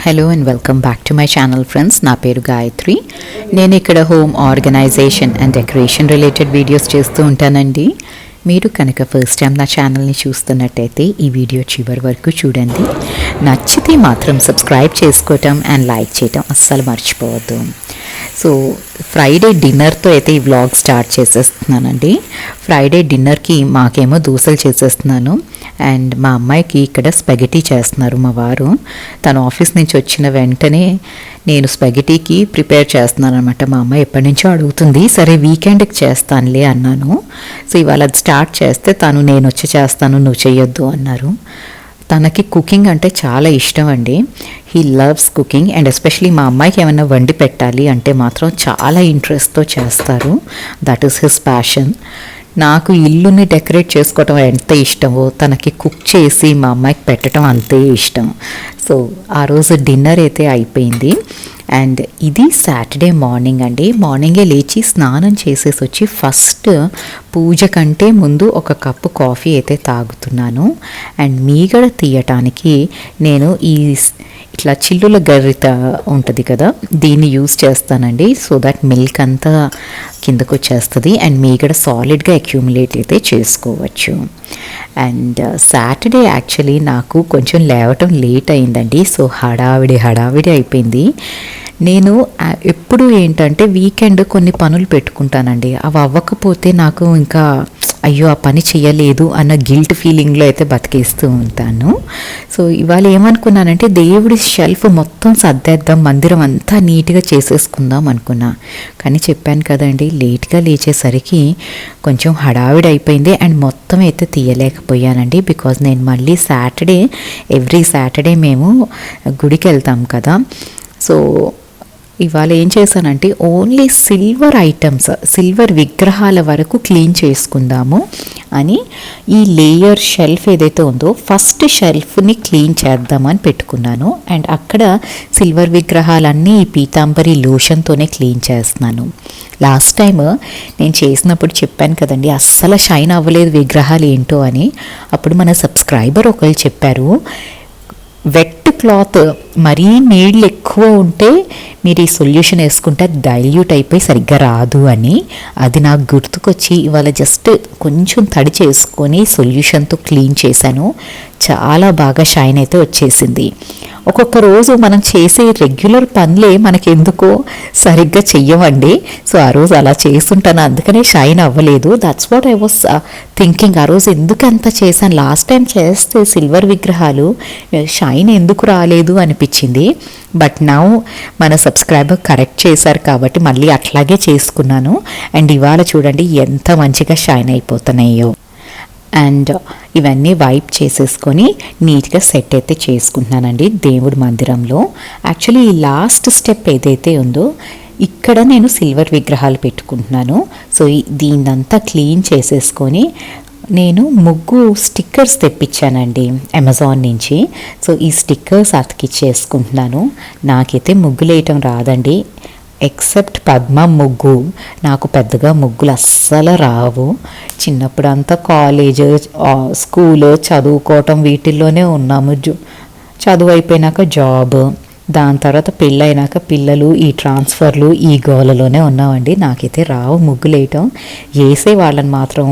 Hello and welcome back to my channel friends. నా పేరు గాయత్రి. నేను ఇక్కడ home organization and decoration related videos చేస్తూ ఉంటానండి. మీరు కనుక ఫస్ట్ టైం నా ఛానల్ని చూస్తున్నట్టయితే ఈ వీడియో చివరి వరకు చూడండి. నచ్చితే మాత్రం సబ్స్క్రైబ్ చేసుకోవటం అండ్ లైక్ చేయటం అస్సలు మర్చిపోవద్దు. సో ఫ్రైడే డిన్నర్తో అయితే ఈ వ్లాగ్ స్టార్ట్ చేసేస్తున్నానండి. ఫ్రైడే డిన్నర్కి మాకేమో దోశలు చేసేస్తున్నాను అండ్ మా అమ్మాయికి ఇక్కడ స్పెగటీ చేస్తున్నారు మా వారు. తను ఆఫీస్ నుంచి వచ్చిన వెంటనే నేను స్పెగటీకి ప్రిపేర్ చేస్తున్నాను అనమాట. మా అమ్మాయి ఎప్పటి నుంచో అడుగుతుంది, సరే వీకెండ్కి చేస్తానులే అన్నాను. సో ఇవాళ అది స్టార్ట్ చేస్తే తను నేను వచ్చి చేస్తాను, నువ్వు చేయొద్దు అన్నారు. తనకి కుకింగ్ అంటే చాలా ఇష్టం అండి. He loves cooking and especially మా అమ్మాయికి ఏమైనా వండి పెట్టాలి అంటే మాత్రం చాలా ఇంట్రెస్ట్తో చేస్తారు. That is his passion. నాకు ఇల్లుని డెకరేట్ చేసుకోవటం ఎంత ఇష్టమో తనకి కుక్ చేసి మా అమ్మాయికి పెట్టడం అంతే ఇష్టం. సో ఆ రోజు డిన్నర్ అయితే అయిపోయింది అండ్ ఇది సాటర్డే మార్నింగ్ అండి. మార్నింగే లేచి స్నానం చేసేసి వచ్చి ఫస్ట్ పూజ కంటే ముందు ఒక కప్పు కాఫీ అయితే తాగుతున్నాను. అండ్ మీగడ తీయటానికి నేను ఇట్లా చిల్లుల గరిట ఉంటుంది కదా, దీన్ని యూజ్ చేస్తానండి. సో దట్ మిల్క్ అంతా కిందకు వచ్చేస్తుంది అండ్ మీగడ సాలిడ్గా అక్యూములేట్ అయితే చేసుకోవచ్చు. అండ్ సాటర్డే యాక్చువల్లీ నాకు కొంచెం లేవటం లేట్ అయిందండి. సో హడావిడి అయిపోయింది. నేను ఎప్పుడు ఏంటంటే వీకెండ్ కొన్ని పనులు పెట్టుకుంటానండి. అవి అవ్వకపోతే నాకు ఇంకా అయ్యో ఆ పని చేయలేదు అన్న గిల్ట్ ఫీలింగ్లో అయితే బతికేస్తూ ఉంటాను. సో ఇవాళ ఏమనుకున్నానంటే దేవుడి షెల్ఫ్ మొత్తం సర్దేద్దాం, మందిరం అంతా నీట్గా చేసేసుకుందాం అనుకున్నా. కానీ చెప్పాను కదండి, లేట్గా లేచేసరికి కొంచెం హడావిడి అయిపోయింది అండ్ మొత్తం అయితే తీయలేకపోయానండి. బికాజ్ నేను మళ్ళీ ఎవ్రీ సాటర్డే మేము గుడికి వెళ్తాం కదా. సో ఇవాళ ఏం చేశానంటే ఓన్లీ సిల్వర్ విగ్రహాల వరకు క్లీన్ చేసుకుందాము అని ఈ లేయర్ షెల్ఫ్ ఏదైతే ఉందో ఫస్ట్ షెల్ఫ్ని క్లీన్ చేద్దామని పెట్టుకున్నాను. అండ్ అక్కడ సిల్వర్ విగ్రహాలన్నీ ఈ పీతాంబరి లోషన్తోనే క్లీన్ చేస్తున్నాను. లాస్ట్ టైం నేను చేసినప్పుడు చెప్పాను కదండి, అస్సలు షైన్ అవ్వలేదు విగ్రహాలు ఏంటో అని. అప్పుడు మన సబ్స్క్రైబర్ ఒకళ్ళు చెప్పారు, వెట్ క్లాత్ మరీ నీళ్ళు ఎక్కువ ఉంటే మీరు ఈ సొల్యూషన్ వేసుకుంటే డైల్యూట్ అయిపోయి సరిగ్గా రాదు అని. అది నాకు గుర్తుకొచ్చి ఇవాళ జస్ట్ కొంచెం తడి చేసుకొని సొల్యూషన్తో క్లీన్ చేశాను. చాలా బాగా షైన్ అయితే వచ్చేసింది. ఒక్కొక్క రోజు మనం చేసే రెగ్యులర్ పనులే మనకెందుకో సరిగ్గా చెయ్యమండి. సో ఆ రోజు అలా చేస్తుంటాను, అందుకనే షైన్ అవ్వలేదు. That's what I was thinking. ఆ రోజు ఎందుకు అంత చేశాను, లాస్ట్ టైం చేస్తే సిల్వర్ విగ్రహాలు షైన్ ఎందుకు రాలేదు అనిపించింది. బట్ నౌ మన సబ్స్క్రైబర్ కరెక్ట్ చేశారు కాబట్టి మళ్ళీ అట్లాగే చేసుకున్నాను. అండ్ ఇవాళ చూడండి ఎంత మంచిగా షైన్ అయిపోతున్నాయో. అండ్ ఇవన్నీ వైప్ చేసేసుకొని నీట్గా సెట్ అయితే చేసుకుంటున్నానండి దేవుడి మందిరంలో. యాక్చువల్లీ ఈ లాస్ట్ స్టెప్ ఏదైతే ఉందో ఇక్కడ నేను సిల్వర్ విగ్రహాలు పెట్టుకుంటున్నాను. సో దీన్నంతా క్లీన్ చేసేసుకొని నేను ముగ్గు స్టిక్కర్స్ తెప్పించానండి అమెజాన్ నుంచి. సో ఈ స్టిక్కర్స్ అతికిచ్చేసుకుంటున్నాను. నాకైతే ముగ్గులు వేయటం రాదండి, ఎక్సెప్ట్ పద్మ ముగ్గు. నాకు పెద్దగా ముగ్గులు అస్సలు రావు. చిన్నప్పుడు అంతా కాలేజ్, స్కూల్ చదువుకోవటం వీటిల్లోనే ఉన్నాము. చదువు అయిపోయినాక జాబ్, దాని తర్వాత పెళ్ళైనాక పిల్లలు, ఈ ట్రాన్స్ఫర్లు, ఈ గోలలోనే ఉన్నామండి. నాకైతే రావు ముగ్గులు వేయటం. వేసే వాళ్ళని మాత్రం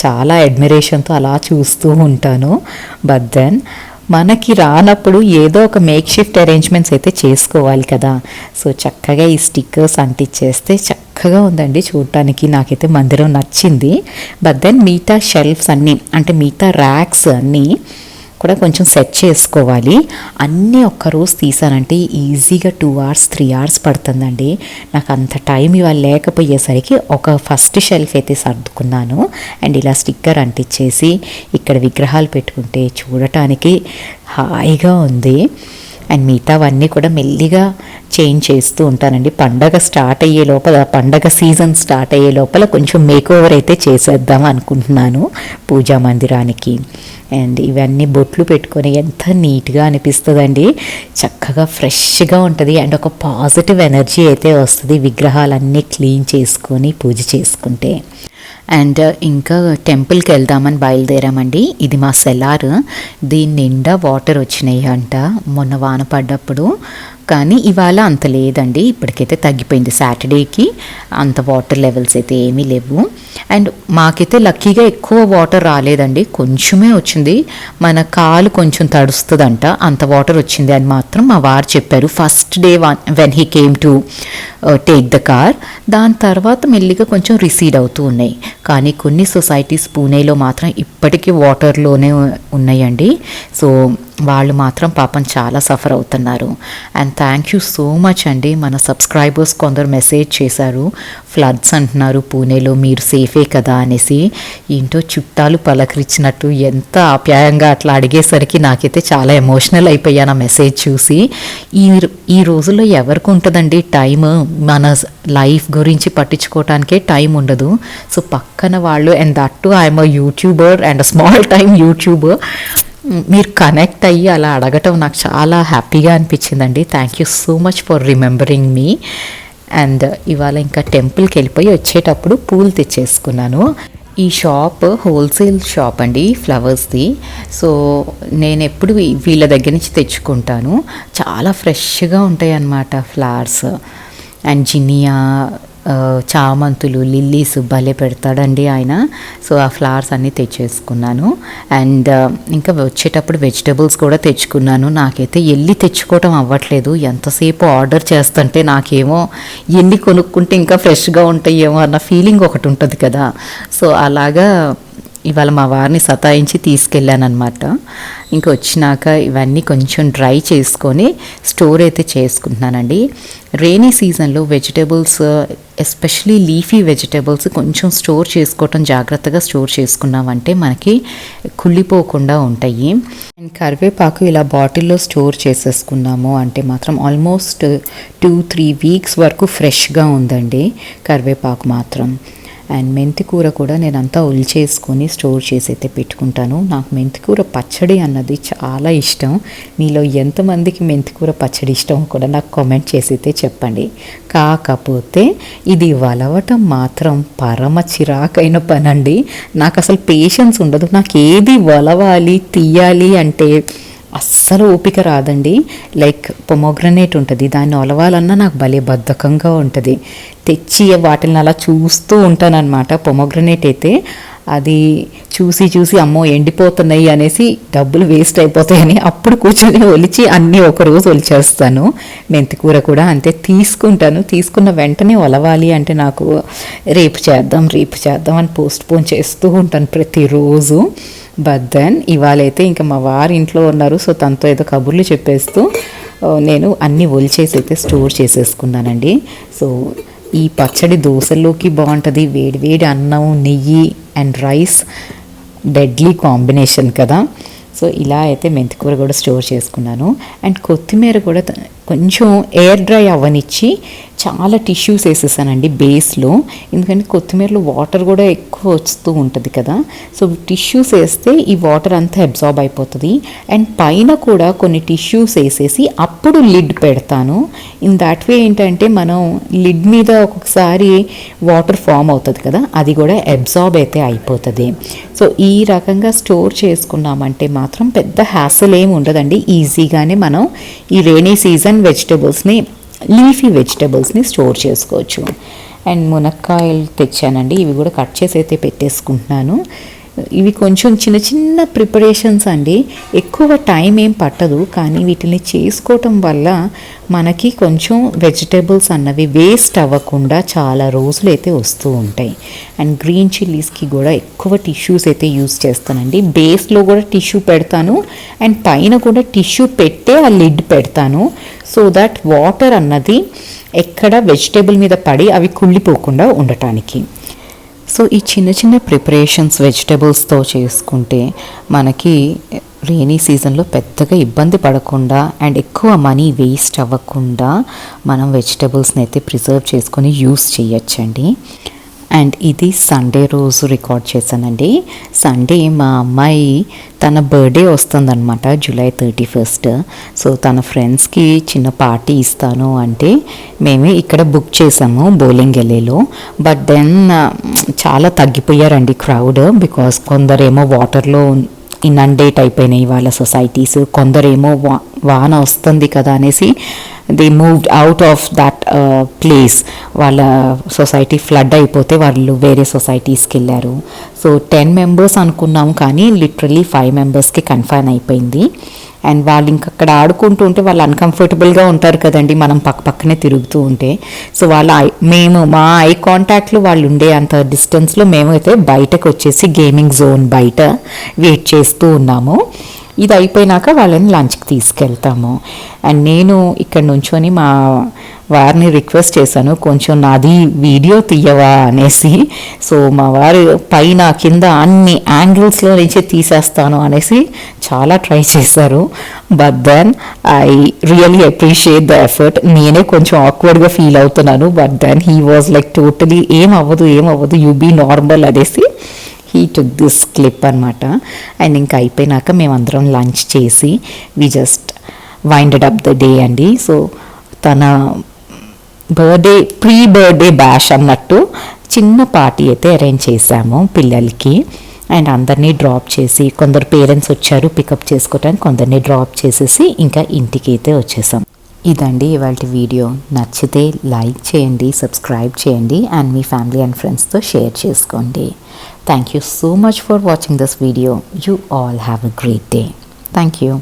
చాలా అడ్మిరేషన్తో అలా చూస్తూ ఉంటాను. బట్ దెన్ మనకి రానప్పుడు ఏదో ఒక మేక్ షిఫ్ట్ అరేంజ్మెంట్స్ అయితే చేసుకోవాలి కదా. సో చక్కగా ఈ స్టిక్కర్స్ అంటించేస్తే చక్కగా ఉందండి చూడటానికి. నాకైతే మందిరం నచ్చింది. బట్ దెన్ మిగతా షెల్ఫ్స్ అన్నీ, అంటే మిగతా ర్యాక్స్ అన్నీ కూడా కొంచెం సెట్ చేసుకోవాలి. అన్నీ ఒక్కరోజు తీసానంటే ఈజీగా 2 hours 3 hours పడుతుందండి. నాకు అంత టైం ఇవాళ లేకపోయేసరికి ఒక ఫస్ట్ షెల్ఫ్ అయితే సర్దుకున్నాను. అండ్ ఇలా స్టిక్కర్ అంటించేసి ఇక్కడ విగ్రహాలు పెట్టుకుంటే చూడటానికి హాయిగా ఉంది. అండ్ మిగతావన్నీ కూడా మెల్లిగా చేంజ్ చేస్తూ ఉంటానండి. పండగ సీజన్ స్టార్ట్ అయ్యే లోపల కొంచెం మేక్ ఓవర్ అయితే చేసేద్దాం అనుకుంటున్నాను పూజా మందిరానికి. అండ్ ఇవన్నీ బొట్లు పెట్టుకొని ఎంత నీట్గా అనిపిస్తుందండి, చక్కగా ఫ్రెష్గా ఉంటుంది. అండ్ ఒక పాజిటివ్ ఎనర్జీ అయితే వస్తుంది విగ్రహాలన్నీ క్లీన్ చేసుకొని పూజ చేసుకుంటే. అండ్ ఇంకా టెంపుల్కి వెళ్దామని బయలుదేరామండి. ఇది మా సెలార్. దీని నిండా వాటర్ వచ్చినాయి అంట మొన్న వాన పడ్డప్పుడు. కానీ ఇవాళ అంత లేదండి, ఇప్పటికైతే తగ్గిపోయింది. సాటర్డేకి అంత వాటర్ లెవెల్స్ అయితే ఏమీ లేవు. అండ్ మాకైతే లక్కీగా ఎక్కువ వాటర్ రాలేదండి, కొంచెమే వచ్చింది. మన కాలు కొంచెం తడుస్తుందంట, అంత వాటర్ వచ్చింది అని మాత్రం మా వారు చెప్పారు first day when he came to take the car. దాని తర్వాత మెల్లిగా కొంచెం రిసీడ్ అవుతూ ఉన్నాయి. కానీ కొన్ని సొసైటీస్ పూణేలో మాత్రం ఇప్పటికీ వాటర్లోనే ఉన్నాయండి. సో వాళ్ళు మాత్రం పాపం చాలా సఫర్ అవుతున్నారు. And thank you so much అండి. మన సబ్స్క్రైబర్స్ కొందరు మెసేజ్ చేశారు, ఫ్లడ్స్ అంటున్నారు పూణేలో, మీరు సేఫే కదా అనేసి. ఏంటో చుట్టాలు పలకరించినట్టు ఎంత ఆప్యాయంగా అట్లా అడిగేసరికి నాకైతే చాలా ఎమోషనల్ అయిపోయాను ఆ మెసేజ్ చూసి. ఈ రోజుల్లో ఎవరికి ఉంటుందండి టైం, మన లైఫ్ గురించి పట్టించుకోవటానికే టైం ఉండదు. సో పక్కన వాళ్ళు, and that I'm a YouTuber and small time YouTuber, మీరు కనెక్ట్ అయ్యి అలా అడగటం నాకు చాలా హ్యాపీగా అనిపించిందండి. Thank you so much for remembering me. And ఇవాళ ఇంకా టెంపుల్కి వెళ్ళిపోయి వచ్చేటప్పుడు పూలు తెచ్చేసుకున్నాను. ఈ షాప్ హోల్సేల్ షాప్ అండి, ఫ్లవర్స్ది. సో నేను ఎప్పుడు వీళ్ళ దగ్గర నుంచి తెచ్చుకుంటాను. చాలా ఫ్రెష్గా ఉంటాయి అన్నమాట ఫ్లవర్స్. అండ్ జినియా, చామంతులు, లిల్లీస్ భలే పెడతాడండి ఆయన. సో ఆ ఫ్లవర్స్ అన్నీ తెచ్చేసుకున్నాను. అండ్ ఇంకా వచ్చేటప్పుడు వెజిటబుల్స్ కూడా తెచ్చుకున్నాను. నాకైతే వెళ్ళి తెచ్చుకోవటం అవ్వట్లేదు, ఎంతసేపు ఆర్డర్ చేస్తుంటే నాకేమో ఎన్ని కొనుక్కుంటే ఇంకా ఫ్రెష్గా ఉంటాయేమో అన్న ఫీలింగ్ ఒకటి ఉంటుంది కదా. సో అలాగా ఇవాళ మా వారిని సతాయించి తీసుకెళ్ళానమాట. ఇంకా వచ్చినాక ఇవన్నీ కొంచెం డ్రై చేసుకొని స్టోర్ అయితే చేసుకుంటున్నానండి. రైనీ సీజన్లో వెజిటేబుల్స్, ఎస్పెషలీ లీఫీ వెజిటేబుల్స్ కొంచెం స్టోర్ చేసుకోవటం, జాగ్రత్తగా స్టోర్ చేసుకున్నామంటే మనకి కుళ్ళిపోకుండా ఉంటాయి. అండ్ కరివేపాకు ఇలా బాటిల్లో స్టోర్ చేసేసుకున్నాము అంటే మాత్రం ఆల్మోస్ట్ 2-3 వీక్స్ వరకు ఫ్రెష్గా ఉందండి కరివేపాకు మాత్రం. అండ్ మెంతికూర కూడా నేను అంతా ఉల్చేసుకొని స్టోర్ చేసి అయితే పెట్టుకుంటాను. నాకు మెంతికూర పచ్చడి అన్నది చాలా ఇష్టం. మీలో ఎంతమందికి మెంతికూర పచ్చడి ఇష్టం కూడా నాకు కామెంట్ చేసి అయితే చెప్పండి. కాకపోతే ఇది వలవటం మాత్రం పరమ చిరాకైన పని అండి. నాకు అసలు పేషెన్స్ ఉండదు. నాకు ఏది వలవాలి, తీయాలి అంటే అస్సలు ఓపిక రాదండి. లైక్ పొమోగ్రనేట్ ఉంటుంది, దాన్ని ఒలవాలన్నా నాకు భలే బద్ధకంగా ఉంటుంది. తెచ్చి వాటిని అలా చూస్తూ ఉంటానన్నమాట. పొమోగ్రనేట్ అయితే అది చూసి చూసి అమ్మో ఎండిపోతున్నాయి అనేసి డబ్బులు వేస్ట్ అయిపోతాయని అప్పుడు కూర్చొని ఒలిచి అన్నీ ఒకరోజు ఒలిచేస్తాను. మెంతికూర కూడా అంతే, తీసుకుంటాను. తీసుకున్న వెంటనే ఒలవాలి అంటే నాకు రేపు చేద్దాం అని పోస్ట్పోన్ చేస్తూ ఉంటాను ప్రతిరోజు. బట్ దెన్ ఇవాళైతే ఇంకా మా వారి ఇంట్లో ఉన్నారు. సో తనతో ఏదో కబుర్లు చెప్పేస్తూ నేను అన్నీ ఒలిచేసి అయితే స్టోర్ చేసేసుకున్నానండి. సో ఈ పచ్చడి దోశల్లోకి బాగుంటుంది, వేడి అన్నం, నెయ్యి అండ్ రైస్, డెడ్లీ కాంబినేషన్ కదా. సో ఇలా అయితే మెంతికూర కూడా స్టోర్ చేసుకున్నాను. అండ్ కొత్తిమీర కూడా కొంచెం ఎయిర్ డ్రై అవ్వనిచ్చి చాలా టిష్యూస్ వేసేసానండి బేస్లో. ఎందుకంటే కొత్తిమీరలో వాటర్ కూడా ఎక్కువ వస్తూ ఉంటుంది కదా. సో టిష్యూస్ వేస్తే ఈ వాటర్ అంతా అబ్జార్బ్ అయిపోతుంది. అండ్ పైన కూడా కొన్ని టిష్యూస్ వేసేసి అప్పుడు లిడ్ పెడతాను. ఇన్ దాట్ వే ఏంటంటే మనం లిడ్ మీద ఒక్కొక్కసారి వాటర్ ఫామ్ అవుతుంది కదా, అది కూడా అబ్జార్బ్ అయితే అయిపోతుంది. సో ఈ రకంగా స్టోర్ చేసుకున్నామంటే మాత్రం పెద్ద హ్యాసల్ ఏమి ఉండదండి. ఈజీగానే మనం ఈ రైనీ సీజన్ వెజిటబుల్స్ని, లీఫీ వెజిటబుల్స్ని స్టోర్ చేసుకోవచ్చు. అండ్ మునక్కాయలు తెచ్చానండి, ఇవి కూడా కట్ చేసి అయితే పెట్టేసుకుంటున్నాను. ఇవి కొంచెం చిన్న ప్రిపరేషన్స్ అండి, ఎక్కువ టైం ఏం పట్టదు. కానీ వీటిని చేసుకోవటం వల్ల మనకి కొంచెం వెజిటేబుల్స్ అన్నవి వేస్ట్ అవ్వకుండా చాలా రోజులు అయితే వస్తూ ఉంటాయి. అండ్ గ్రీన్ చిల్లీస్కి కూడా ఎక్కువ టిష్యూస్ అయితే యూజ్ చేస్తానండి. బేస్లో కూడా టిష్యూ పెడతాను అండ్ పైన కూడా టిష్యూ పెట్టే ఆ లిడ్ పెడతాను. సో దట్ వాటర్ అన్నది ఎక్కడ వెజిటేబుల్ మీద పడి అవి కుళ్ళిపోకుండా ఉండటానికి. సో ఈ చిన్న ప్రిపరేషన్స్ వెజిటబుల్స్తో చేసుకుంటే మనకి రైనీ సీజన్లో పెద్దగా ఇబ్బంది పడకుండా అండ్ ఎక్కువ మనీ వేస్ట్ అవ్వకుండా మనం వెజిటబుల్స్ని అయితే ప్రిజర్వ్ చేసుకొని యూస్ చేయొచ్చండి. అండ్ ఇది సండే రోజు రికార్డ్ చేశానండి. సండే మా అమ్మాయి తన బర్త్డే వస్తుందన్నమాట, July 31. సో తన ఫ్రెండ్స్కి చిన్న పార్టీ ఇస్తాను అంటే మేమే ఇక్కడ బుక్ చేసాము బౌలింగ్ ఎల్లేలో. బట్ దెన్ చాలా తగ్గిపోయారండి క్రౌడ్, బికాస్ కొందరేమో వాటర్లో ఇనండేట్ అయిపోయినాయి వాళ్ళ సొసైటీస్, కొందరేమో వాన వస్తుంది కదా అనేసి they moved out of that place. వాళ్ళ సొసైటీ ఫ్లడ్ అయిపోతే వాళ్ళు వేరే సొసైటీస్కి వెళ్ళారు. సో 10 members అనుకున్నాము, కానీ లిటరలీ 5 members కన్ఫైన్ అయిపోయింది. అండ్ వాళ్ళు ఇంక అక్కడ ఆడుకుంటూ ఉంటే వాళ్ళు అన్కంఫర్టబుల్గా ఉంటారు కదండి, మనం పక్కనే తిరుగుతూ ఉంటే. సో మేము మా ఐ కాంటాక్ట్లో వాళ్ళు ఉండే అంత డిస్టెన్స్లో మేమైతే బయటకు వచ్చేసి గేమింగ్ జోన్ బయట వెయిట్ చేస్తూ ఉన్నాము. ఇది అయిపోయినాక వాళ్ళని లంచ్కి తీసుకెళ్తాము. అండ్ నేను ఇక్కడ నుంచొని మా వారిని రిక్వెస్ట్ చేశాను, కొంచెం నాది వీడియో తీయవా అనేసి. సో మా వారు పైన కింద అన్ని యాంగిల్స్లో నుంచి తీసేస్తాను అనేసి చాలా ట్రై చేశారు. But then I really appreciate the effort. నేనే కొంచెం ఆక్వర్డ్గా ఫీల్ అవుతున్నాను. But then he was like totally ఏం అవ్వదు యూ బీ నార్మల్ అనేసి హీ టుక్ దిస్ క్లిప్ అనమాట. అండ్ ఇంకా అయిపోయినాక మేమందరం లంచ్ చేసి we just winded up the day అండి. సో తన ప్రీ బర్త్డే బ్యాష్ అన్నట్టు చిన్న పార్టీ అయితే అరేంజ్ చేశాము పిల్లలకి. అండ్ అందరినీ డ్రాప్ చేసి, కొందరు పేరెంట్స్ వచ్చారు పికప్ చేసుకోవడానికి, కొందరిని డ్రాప్ చేసేసి ఇంకా ఇంటికి అయితే వచ్చేసాం. ఇదండి ఇవాళ వీడియో. నచ్చితే లైక్ చేయండి, సబ్స్క్రైబ్ చేయండి, అండ్ మీ ఫ్యామిలీ అండ్ ఫ్రెండ్స్తో షేర్ చేసుకోండి. Thank you so much for watching this video. You all have a great day. Thank you.